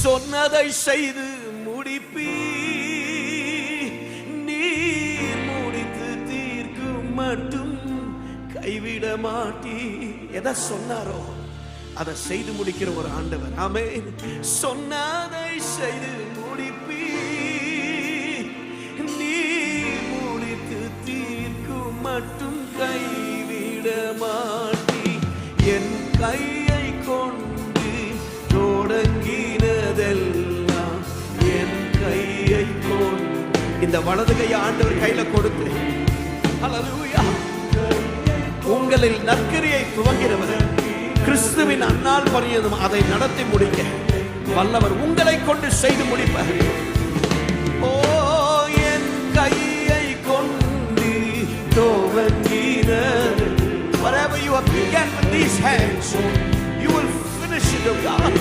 சொன்னதை செய்து முடிப்பீ, நீர் முடித்து தீர்க்கும் மட்டும் கைவிட மாட்டீ. எதை சொன்னாரோ அதை செய்து முடிக்கிற ஒரு ஆண்டவர். ஆமென். சொன்னதை செய்து முடிப்பீ, நீர் முடித்து தீர்க்கும் மட்டும் கைவிட மாட்டீ. என் கையை கொண்டு தொடங்கினதெல்லாம் என் கையை கொண்டு, இந்த வலது கையை ஆண்டவர் கையில கொடுத்து, ஹல்லேலூயா, உங்களில் நற்கிரியை துவங்கிறவர் கிறிஸ்துவின் அந்நாள் பரியந்தம் அதை நடத்தி முடிக்க வல்லவர். உங்களை கொண்டு செய்து முடிப்பார். ஓ, என் கையை கொண்டு துவங்கினது. Whatever you have begun with these hands, you will finish it, oh God.